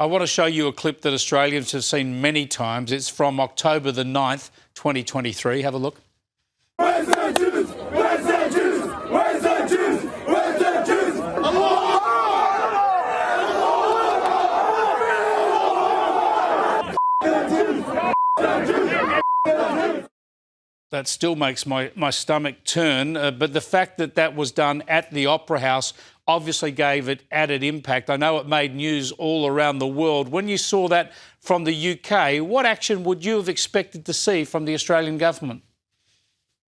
I want to show you a clip that Australians have seen many times. It's from October the 9th, 2023. Have a look. Where's the Jews? Where's the Jews? Where's the Jews? Where's the Jews? That still makes my stomach turn, but the fact that that was done at the Opera House obviously gave it added impact. I know it made news all around the world. When you saw that from the UK, what action would you have expected to see from the Australian government?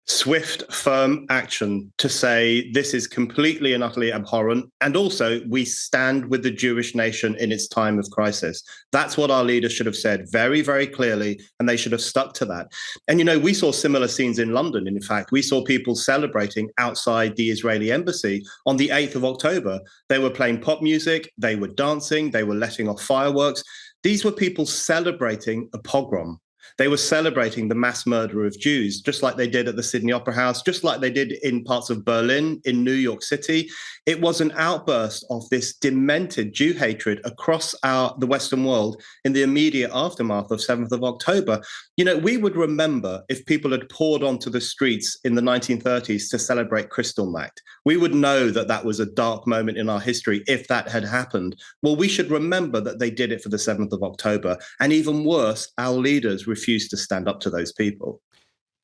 Swift, firm action to say this is completely and utterly abhorrent. And also, we stand with the Jewish nation in its time of crisis. That's what our leaders should have said very, very clearly, and they should have stuck to that. And, you know, we saw similar scenes in London. In fact, we saw people celebrating outside the Israeli embassy on the 8th of October. They were playing pop music, they were dancing, they were letting off fireworks. These were people celebrating a pogrom. They were celebrating the mass murder of Jews, just like they did at the Sydney Opera House, just like they did in parts of Berlin, in New York City. It was an outburst of this demented Jew hatred across the Western world in the immediate aftermath of 7th of October. You know, we would remember if people had poured onto the streets in the 1930s to celebrate Kristallnacht. We would know that that was a dark moment in our history if that had happened. Well, we should remember that they did it for the 7th of October. And even worse, our leaders refused to stand up to those people.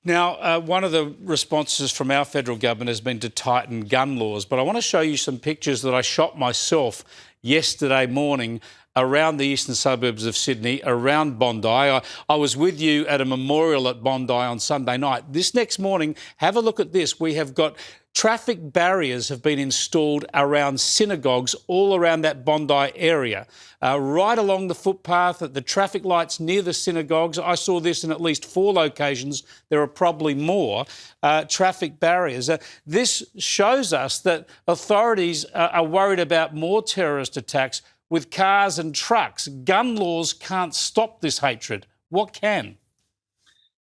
Now, one of the responses from our federal government has been to tighten gun laws, but I want to show you some pictures that I shot myself yesterday morning around the eastern suburbs of Sydney, around Bondi. I was with you at a memorial at Bondi on Sunday night. This next morning, have a look at this. We have got traffic barriers have been installed around synagogues all around that Bondi area, right along the footpath, at the traffic lights near the synagogues. I saw this in at least 4 locations. There are probably more traffic barriers. This shows us that authorities are worried about more terrorist attacks with cars and trucks. Gun laws can't stop this hatred. What can?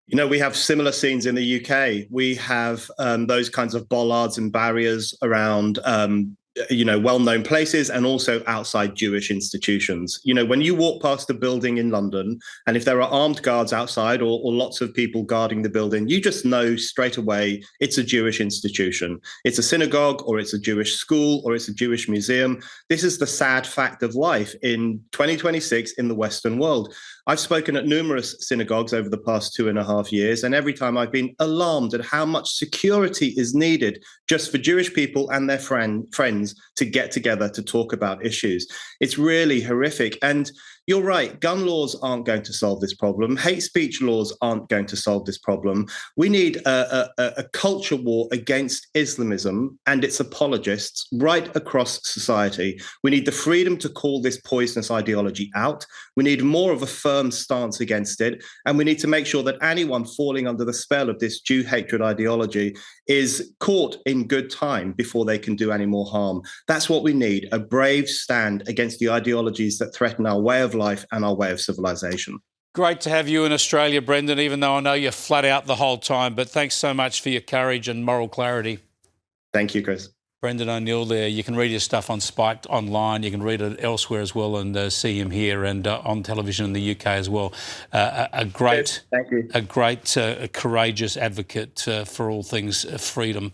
You know, we have similar scenes in the UK. We have those kinds of bollards and barriers around, well-known places and also outside Jewish institutions. You know, when you walk past a building in London, and if there are armed guards outside or lots of people guarding the building, you just know straight away it's a Jewish institution. It's a synagogue, or it's a Jewish school, or it's a Jewish museum. This is the sad fact of life in 2026 in the Western world. I've spoken at numerous synagogues over the past 2.5 years, and every time I've been alarmed at how much security is needed just for Jewish people and their friends to get together to talk about issues. It's really horrific. And you're right, gun laws aren't going to solve this problem. Hate speech laws aren't going to solve this problem. We need a culture war against Islamism and its apologists right across society. We need the freedom to call this poisonous ideology out. We need more of a firm stance against it. And we need to make sure that anyone falling under the spell of this Jew hatred ideology is caught in good time before they can do any more harm. That's what we need, a brave stand against the ideologies that threaten our way of life and our way of civilization. Great to have you in Australia, Brendan, even though I know you're flat out the whole time. But thanks so much for your courage and moral clarity. Thank you, Chris. Brendan O'Neill there. You can read his stuff on Spiked online. You can read it elsewhere as well, and see him here and on television in the UK as well. A great, courageous advocate for all things freedom.